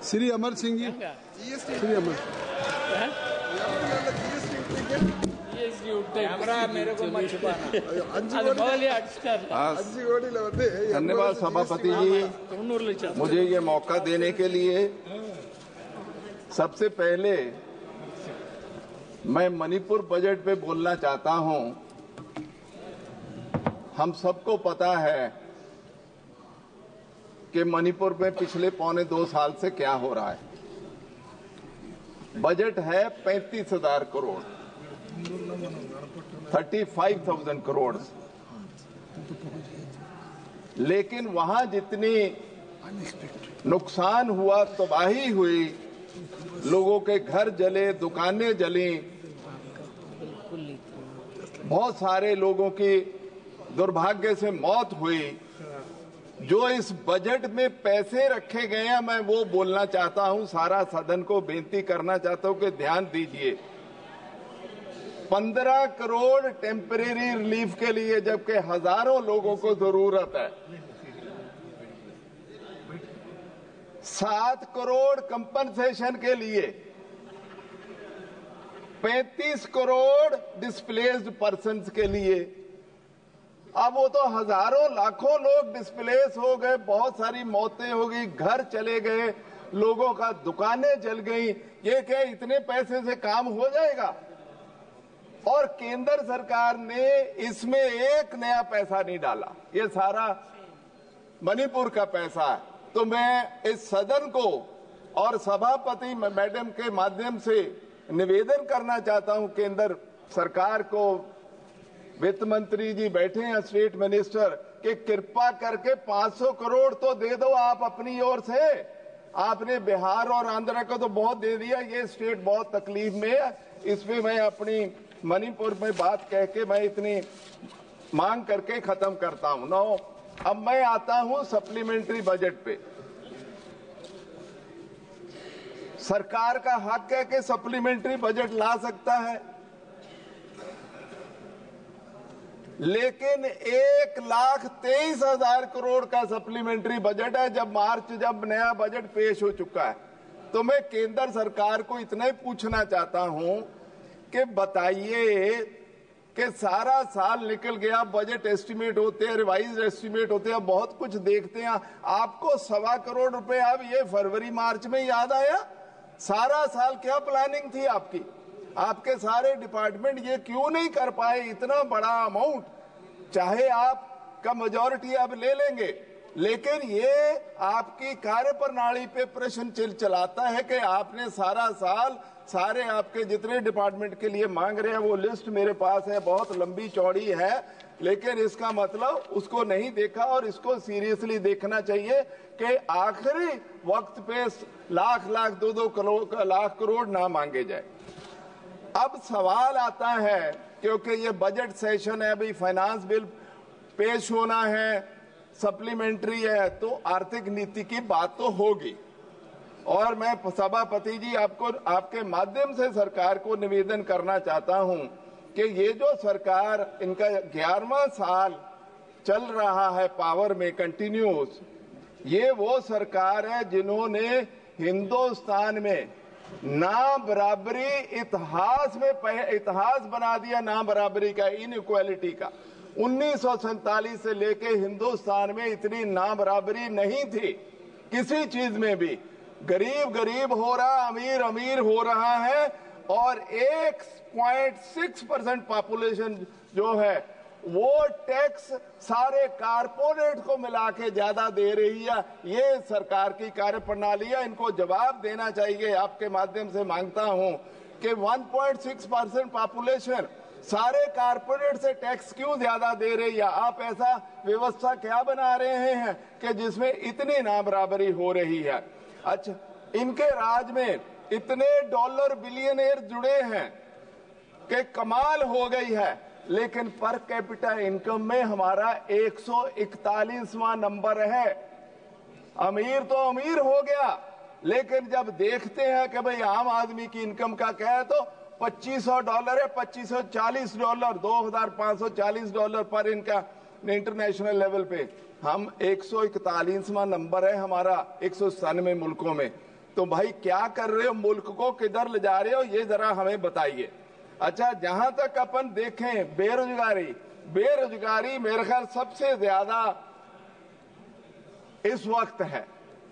श्री अमर सिंह जी, श्री अमर धन्यवाद सभापति जी, मुझे ये मौका देने के लिए। सबसे पहले मैं मणिपुर बजट पे बोलना चाहता हूं। हम सबको पता है कि मणिपुर में पिछले 1.25 साल से क्या हो रहा है। बजट है 35,000 करोड़, 35,000 करोड़, लेकिन वहां जितनी नुकसान हुआ, तबाही हुई, लोगों के घर जले, दुकानें जली, बहुत सारे लोगों की दुर्भाग्य से मौत हुई। जो इस बजट में पैसे रखे गए हैं, मैं वो बोलना चाहता हूं, सारा सदन को बेनती करना चाहता हूं कि ध्यान दीजिए। 15 करोड़ टेम्परेरी रिलीफ के लिए, जबकि हजारों लोगों को जरूरत है। 7 करोड़ कंपनसेशन के लिए, 35 करोड़ डिस्प्लेस्ड पर्सन्स के लिए। अब वो तो हजारों लाखों लोग डिस्प्लेस हो गए, बहुत सारी मौतें हो गई, घर चले गए, लोगों का दुकानें जल गई। ये क्या इतने पैसे से काम हो जाएगा? और केंद्र सरकार ने इसमें एक नया पैसा नहीं डाला, ये सारा मणिपुर का पैसा है। तो मैं इस सदन को और सभापति मैडम के माध्यम से निवेदन करना चाहता हूं केंद्र सरकार को। वित्त मंत्री जी बैठे हैं, स्टेट मिनिस्टर, कि कृपा करके 500 करोड़ तो दे दो आप अपनी ओर से। आपने बिहार और आंध्र को तो बहुत दे दिया, ये स्टेट बहुत तकलीफ में है। इसमें मैं अपनी मणिपुर में बात कह के मैं इतनी मांग करके खत्म करता हूं। नो, अब मैं आता हूं सप्लीमेंट्री बजट पे। सरकार का हक है कि सप्लीमेंट्री बजट ला सकता है, लेकिन 1,23,000 करोड़ का सप्लीमेंट्री बजट है जब नया बजट पेश हो चुका है। तो मैं केंद्र सरकार को इतना ही पूछना चाहता हूं कि बताइए कि सारा साल निकल गया, बजट एस्टिमेट होते हैं, रिवाइज एस्टिमेट होते हैं, बहुत कुछ देखते हैं। आपको 1.25 करोड़ रुपए अब ये फरवरी मार्च में याद आया? सारा साल क्या प्लानिंग थी आपकी? आपके सारे डिपार्टमेंट ये क्यों नहीं कर पाए इतना बड़ा अमाउंट? चाहे आपका मेजॉरिटी अब ले लेंगे, लेकिन ये आपकी कार्य प्रणाली पे प्रश्न चलाता है कि आपने सारा साल सारे आपके जितने डिपार्टमेंट के लिए मांग रहे हैं, वो लिस्ट मेरे पास है, बहुत लंबी चौड़ी है, लेकिन इसका मतलब उसको नहीं देखा। और इसको सीरियसली देखना चाहिए कि आखिरी वक्त पे लाख 2-2 लाख करोड़ ना मांगे जाए। अब सवाल आता है, क्योंकि ये बजट सेशन है, अभी फाइनेंस बिल पेश होना है, सप्लीमेंट्री है, तो आर्थिक नीति की बात तो होगी। और मैं सभापति जी आपको आपके माध्यम से सरकार को निवेदन करना चाहता हूं कि ये जो सरकार, इनका 11वां साल चल रहा है पावर में कंटिन्यूस, ये वो सरकार है जिन्होंने हिंदुस्तान में ना बराबरी इतिहास बना दिया, ना बराबरी का, इनइक्वालिटी का। 1947 से लेके हिंदुस्तान में इतनी ना बराबरी नहीं थी किसी चीज में भी। गरीब गरीब हो रहा, अमीर अमीर हो रहा है, और 1.6% पॉपुलेशन जो है वो टैक्स सारे कारपोरेट को मिला के ज्यादा दे रही है। ये सरकार की कार्यप्रणाली है, इनको जवाब देना चाहिए। आपके माध्यम से मांगता हूं कि 1.6% पॉपुलेशन सारे कारपोरेट से टैक्स क्यों ज्यादा दे रही है? आप ऐसा व्यवस्था क्या बना रहे हैं कि जिसमें इतनी नाबराबरी हो रही है? अच्छा, इनके राज में इतने डॉलर बिलियनर जुड़े हैं कि कमाल हो गई है, लेकिन पर कैपिटा इनकम में हमारा 141वां नंबर है। अमीर तो अमीर हो गया, लेकिन जब देखते हैं कि भाई आम आदमी की इनकम का क्या है, तो $2500 है, $2540, $2540 पर इनका इंटरनेशनल लेवल पे। हम 141वां नंबर है हमारा 197 मुल्कों में। तो भाई क्या कर रहे हो, मुल्क को किधर ले जा रहे हो, ये जरा हमें बताइए। अच्छा, जहां तक अपन देखें बेरोजगारी मेरे ख्याल सबसे ज्यादा इस वक्त है।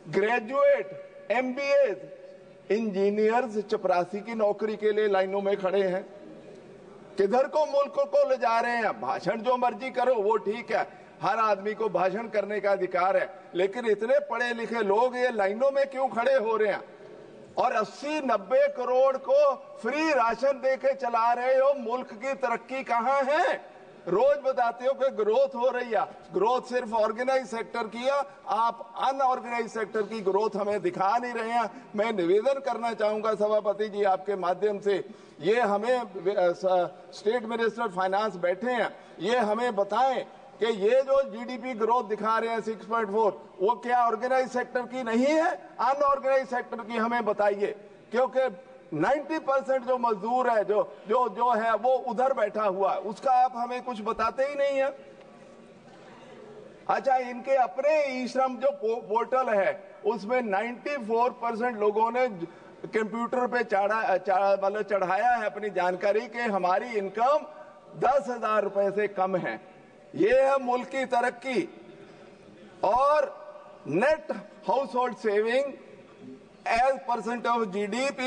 ग्रेजुएट, MBA, इंजीनियर्स चपरासी की नौकरी के लिए लाइनों में खड़े हैं। किधर को मुल्क को ले जा रहे हैं। भाषण जो मर्जी करो वो ठीक है, हर आदमी को भाषण करने का अधिकार है, लेकिन इतने पढ़े लिखे लोग ये लाइनों में क्यों खड़े हो रहे हैं? और 80-90 करोड़ को फ्री राशन देके चला रहे हो। मुल्क की तरक्की कहां है? रोज बताते हो कि ग्रोथ हो रही है। ग्रोथ सिर्फ ऑर्गेनाइज सेक्टर की है, आप अनऑर्गेनाइज सेक्टर की ग्रोथ हमें दिखा नहीं रहे हैं। मैं निवेदन करना चाहूंगा सभापति जी आपके माध्यम से, ये हमें स्टेट मिनिस्टर फाइनेंस बैठे हैं, ये हमें बताएं कि ये जो GDP ग्रोथ दिखा रहे हैं 6.4, वो क्या ऑर्गेनाइज सेक्टर की नहीं है, अनऑर्गेनाइज सेक्टर की? हमें बताइए, क्योंकि 90% जो मजदूर है जो है वो उधर बैठा हुआ है, उसका आप हमें कुछ बताते ही नहीं है। अच्छा, इनके अपने ई श्रम जो पोर्टल है उसमें 94% लोगों ने कंप्यूटर पे मतलब चढ़ाया है अपनी जानकारी कि हमारी इनकम 10,000 रुपए से कम है। ये है मुल्क की तरक्की। और net house hold saving as % of GDP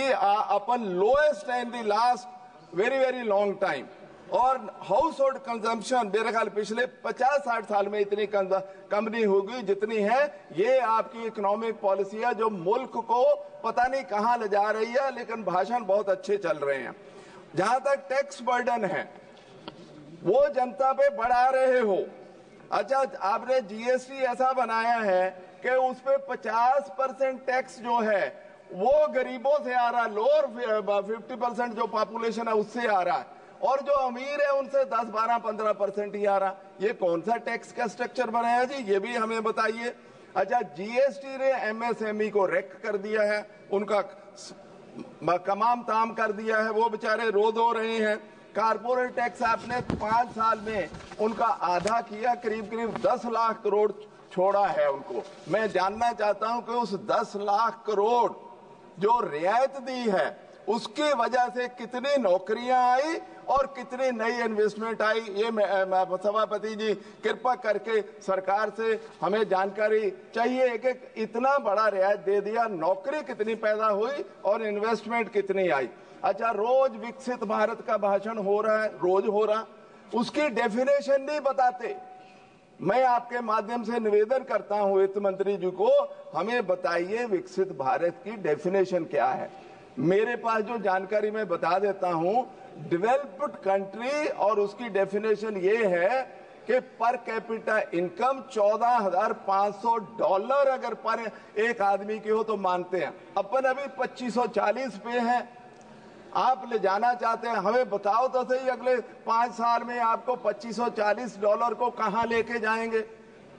upon lowest in the last very long time। और हाउस होल्ड कंजम्पशन मेरे ख्याल पिछले 50-60 साल में इतनी कम नहीं होगी जितनी है। ये आपकी इकोनॉमिक पॉलिसी है जो मुल्क को पता नहीं कहां ले जा रही है, लेकिन भाषण बहुत अच्छे चल रहे हैं। जहां तक टैक्स बर्डन है वो जनता पे बढ़ा रहे हो। अच्छा, आपने GST ऐसा बनाया है कि उस पे 50% टैक्स जो है वो गरीबों से आ रहा, लोअर 50% जो पॉपुलेशन है उससे आ रहा है, और जो अमीर है उनसे 10, 12, 15% ही आ रहा। ये कौन सा टैक्स का स्ट्रक्चर बनाया जी, ये भी हमें बताइए। अच्छा, GST ने MSME को रेक कर दिया है, उनका कमाम ताम कर दिया है, वो बेचारे रो धो रहे हैं। कारपोरेट टैक्स आपने 5 साल में उनका आधा किया, करीब 10 लाख करोड़ छोड़ा है उनको। मैं जानना चाहता हूं कि उस 10 लाख करोड़ जो रियायत दी है उसकी वजह से कितनी नौकरियां आई और कितनी नई इन्वेस्टमेंट आई। ये सभापति जी कृपा करके सरकार से हमें जानकारी चाहिए कि इतना बड़ा रियायत दे दिया, नौकरी कितनी पैदा हुई और इन्वेस्टमेंट कितनी आई। अच्छा, रोज विकसित भारत का भाषण हो रहा है, रोज हो रहा, उसकी डेफिनेशन नहीं बताते। मैं आपके माध्यम से निवेदन करता हूं वित्त मंत्री जी को, हमें बताइए विकसित भारत की डेफिनेशन क्या है। मेरे पास जो जानकारी मैं बता देता हूं, डेवलप्ड कंट्री और उसकी डेफिनेशन ये है कि पर कैपिटा इनकम $14,500 अगर पर एक आदमी की हो तो मानते हैं। अपन अभी 2540 पे हैं, आप ले जाना चाहते हैं, हमें बताओ तो सही अगले 5 साल में आपको $2540 को कहां लेके जाएंगे।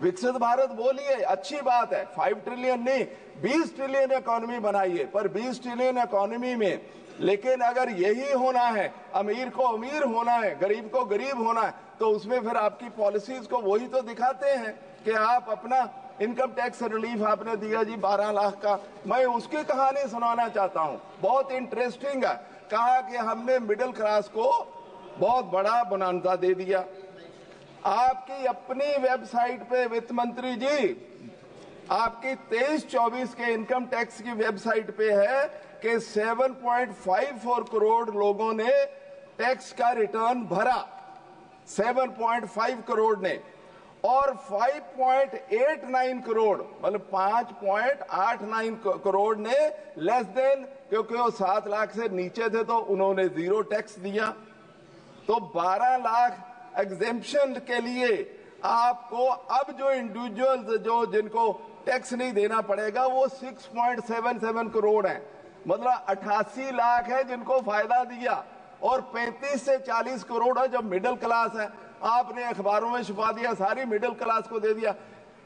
विकसित भारत बोलिए, अच्छी बात है, 5 ट्रिलियन नहीं 20 ट्रिलियन इकोनॉमी बनाइए, पर 20 ट्रिलियन इकोनॉमी में लेकिन अगर यही होना है, अमीर को अमीर होना है, गरीब को गरीब होना है, तो उसमें फिर आपकी पॉलिसीज को वही तो दिखाते हैं कि आप अपना इनकम टैक्स रिलीफ आपने दिया जी 12 लाख का। मैं उसकी कहानी सुनाना चाहता हूं, बहुत इंटरेस्टिंग है। कहा कि हमने मिडिल क्लास को बहुत बड़ा बोनांजा दे दिया। आपकी अपनी वेबसाइट पे वित्त मंत्री जी, आपकी 23-24 के इनकम टैक्स की वेबसाइट पे है कि 7.54 करोड़ लोगों ने टैक्स का रिटर्न भरा, 7.5 करोड़ ने, और 5.89 करोड़ मतलब 5.89 करोड़ ने लेस देन, क्योंकि वो 7 लाख से नीचे थे तो उन्होंने 0 टैक्स दिया। तो 12 लाख एग्जेम्पशन के लिए आपको अब जो इंडिविजुअल्स जो जिनको टैक्स नहीं देना पड़ेगा वो 6.77 करोड़ है, मतलब 88 लाख है जिनको फायदा दिया, और 35 से 40 करोड़ है जो मिडिल क्लास है। आपने अखबारों में छुपा दिया, सारी मिडिल क्लास को दे दिया,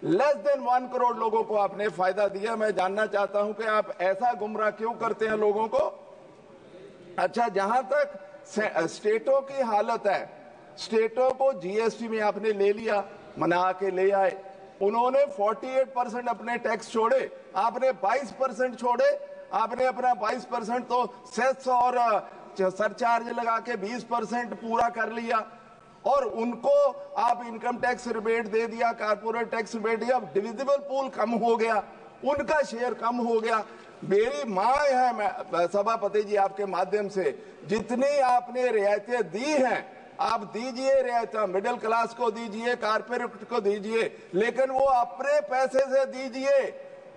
लेस देन 1 करोड़ लोगों को आपने फायदा दिया। मैं जानना चाहता हूं कि आप ऐसा गुमराह क्यों करते हैं लोगों को। अच्छा, जहां तक स्टेटों की हालत है, स्टेटों को GST में आपने ले लिया। मना के ले आए। उन्होंने 48% अपने टैक्स छोड़े, आपने 22% छोड़े। आपने अपना 22% तो सेस और सरचार्ज लगा के 20% पूरा कर लिया, और उनको आप इनकम टैक्स रिबेट दे दिया, कारपोरेट टैक्स रिबेट दिया, डिविजिबल पूल कम हो गया, उनका शेयर कम हो गया। मेरी मांग है सभापति जी आपके माध्यम से, जितनी आपने रियायतें दी हैं आप दीजिए, रियायतें मिडिल क्लास को दीजिए, कारपोरेट को दीजिए, लेकिन वो अपने पैसे से दीजिए,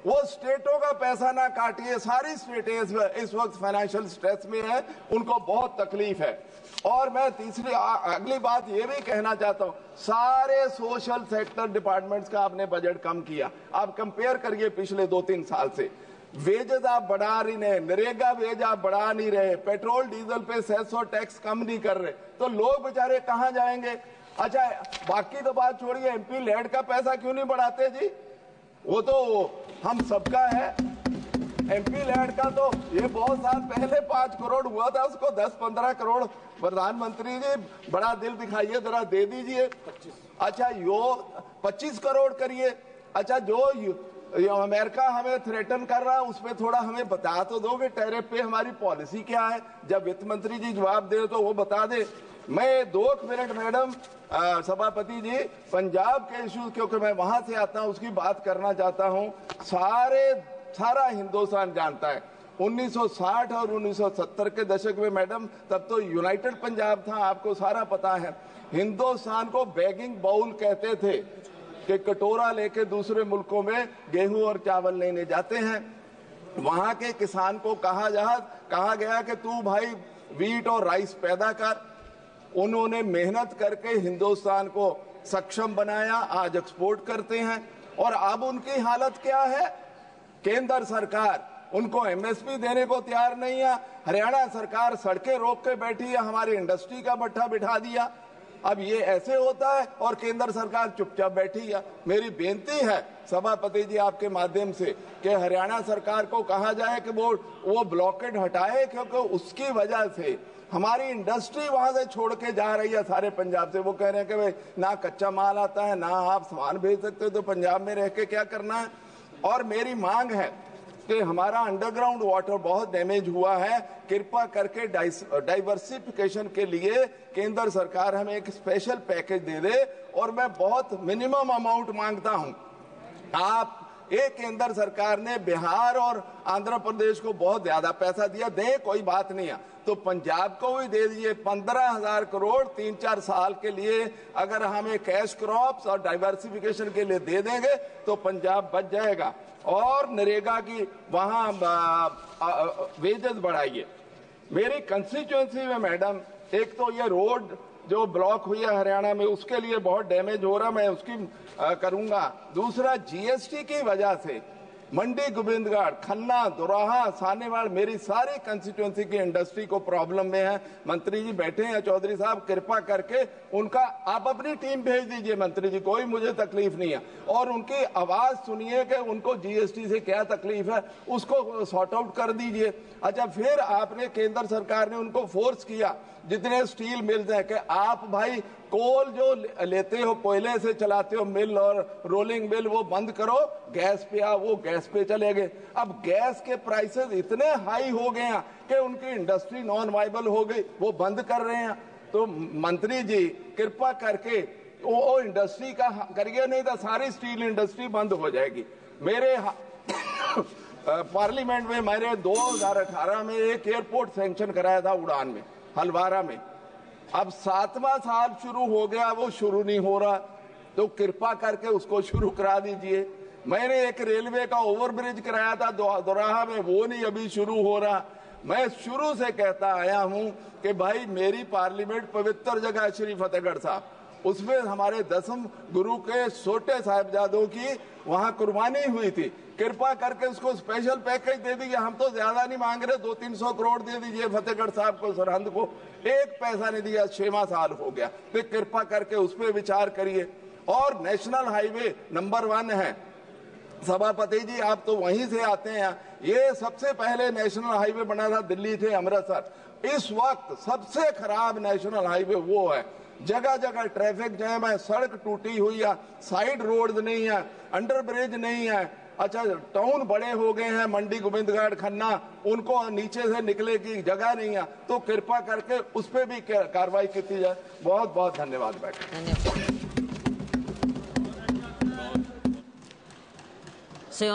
वो स्टेटों का पैसा ना काटिए। सारी स्टेटें इस वक्त फाइनेंशियल स्ट्रेस में है, उनको बहुत तकलीफ है। और मैं तीसरी अगली बात ये भी कहना चाहता हूँ, सारे सोशल सेक्टर डिपार्टमेंट्स का आपने बजट कम किया। आप कंपेयर करिए पिछले 2-3 साल से, वेजेस आप बढ़ा रही नहीं, नरेगा वेज आप बढ़ा नहीं रहे, पेट्रोल डीजल पे सेस और टैक्स कम नहीं कर रहे, तो लोग बेचारे कहाँ जाएंगे। अच्छा, बाकी तो बात छोड़िए, एमपी लैड का पैसा क्यों नहीं बढ़ाते जी, वो तो हम सबका है। एमपी लैड का तो ये बहुत साल पहले 5 करोड़ हुआ था, उसको 10-15 करोड़ प्रधानमंत्री जी बड़ा दिल दिखाइए, जरा दे दीजिए। अच्छा, यो 25 करोड़ करिए। अच्छा, जो अमेरिका हमें थ्रेटन कर रहा है उसमें थोड़ा हमें बता तो दो कि टैरिफ पे हमारी पॉलिसी क्या है, जब वित्त मंत्री जी जवाब दे तो वो बता दे। मैं 2 मिनट मैडम सभापति जी पंजाब के इश्यू, क्योंकि मैं वहां से आता हूं, उसकी बात करना चाहता हूं। सारा हिंदुस्तान जानता है 1960 और 1970 के दशक में मैडम, तब तो यूनाइटेड पंजाब था, आपको सारा पता है। हिंदुस्तान को बैगिंग बाउल कहते थे कि कटोरा लेके दूसरे मुल्कों में गेहूं और चावल लेने जाते हैं। वहां के किसान को कहा गया कि तू भाई वीट और राइस पैदा कर। उन्होंने मेहनत करके हिंदुस्तान को सक्षम बनाया, आज एक्सपोर्ट करते हैं। और अब उनकी हालत क्या है, केंद्र सरकार उनको एमएसपी देने को तैयार नहीं है, हरियाणा सरकार सड़कें रोक के बैठी है, हमारी इंडस्ट्री का भट्ठा बिठा दिया। अब ये ऐसे होता है और केंद्र सरकार चुपचाप बैठी है। मेरी बेनती है सभापति जी आपके माध्यम से कि हरियाणा सरकार को कहा जाए कि वो ब्लॉकेड हटाए, क्योंकि उसकी वजह से हमारी इंडस्ट्री वहां से छोड़ के जा रही है सारे पंजाब से। वो कह रहे हैं कि भाई ना कच्चा माल आता है, ना आप सामान भेज सकते हो, तो पंजाब में रह के क्या करना है। और मेरी मांग है कि हमारा अंडरग्राउंड वाटर बहुत डैमेज हुआ है, कृपा करके डाइवर्सिफिकेशन के लिए केंद्र सरकार हमें एक स्पेशल पैकेज दे दे। और मैं बहुत मिनिमम अमाउंट मांगता हूं। आप एक केंद्र सरकार ने बिहार और आंध्र प्रदेश को बहुत ज्यादा पैसा दिया, दे कोई बात नहीं है, तो पंजाब को भी दे दीजिए 15,000 करोड़ 3-4 साल के लिए। अगर हमें कैश क्रॉप्स और डाइवर्सिफिकेशन के लिए दे देंगे तो पंजाब बच जाएगा। और नरेगा की वहां वेजेस बढ़ाइए। मेरी कंस्टिट्यूएंसी में मैडम, एक तो ये रोड जो ब्लॉक हुई है हरियाणा में, उसके लिए बहुत डैमेज हो रहा, मैं उसकी करूंगा। दूसरा, जीएसटी की वजह से मंडी, गोविंदगढ़, खन्ना, दोराहा, सानेवाल, मेरी सारी कंस्टिट्यूएंसी की इंडस्ट्री को प्रॉब्लम में है। मंत्री जी बैठे हैं, चौधरी साहब, कृपा करके उनका आप अपनी टीम भेज दीजिए मंत्री जी, कोई मुझे तकलीफ नहीं है, और उनकी आवाज सुनिए कि उनको जीएसटी से क्या तकलीफ है, उसको सॉर्ट आउट कर दीजिए। अच्छा, फिर आपने केंद्र सरकार ने उनको फोर्स किया, जितने स्टील मिल्स हैं, कि आप भाई कोल जो लेते हो, कोयले से चलाते हो मिल और रोलिंग मिल, वो बंद करो, गैस पे आओ, वो गैस पे चले गए। अब गैस के प्राइसेस इतने हाई हो गए हैं कि उनकी इंडस्ट्री नॉन वाइबल हो गई, वो बंद कर रहे हैं। तो मंत्री जी कृपा करके वो इंडस्ट्री का करिए, नहीं तो सारी स्टील इंडस्ट्री बंद हो जाएगी। मेरे पार्लियामेंट में मैंने 2018 में एक एयरपोर्ट सैंक्शन कराया था उड़ान में, हलवारा में। अब 7वां साल शुरू हो गया, वो शुरू नहीं हो रहा, तो कृपा करके उसको शुरू करा दीजिए। मैंने एक रेलवे का ओवरब्रिज कराया था दोराहा में, वो नहीं अभी शुरू हो रहा। मैं शुरू से कहता आया हूं कि भाई मेरी पार्लियामेंट पवित्र जगह श्री फतेहगढ़ साहब, उसमें हमारे 10वें गुरु के छोटे साहिबजादों की वहां कुर्बानी हुई थी। कृपा करके उसको स्पेशल पैकेज दे दीजिए। हम तो ज्यादा नहीं मांग रहे, 200-300 करोड़ दे दीजिए फतेहगढ़ साहब को, सरहंद को। एक पैसा नहीं दिया, 6वां साल हो गया, तो कृपा करके उस पर विचार करिए। और नेशनल हाईवे नंबर 1 है सभापति जी, आप तो वहीं से आते हैं। ये सबसे पहले नेशनल हाईवे बना था दिल्ली से अमृतसर। इस वक्त सबसे खराब नेशनल हाईवे वो है। जगह जगह ट्रैफिक जैम है, सड़क टूटी हुई है, साइड रोड नहीं है, अंडर ब्रिज नहीं है। अच्छा, टाउन बड़े हो गए हैं, मंडी, गोविंदगढ़, खन्ना, उनको नीचे से निकले की जगह नहीं है, तो कृपा करके उस पर भी कार्रवाई की जाए। बहुत बहुत धन्यवाद। बैठे।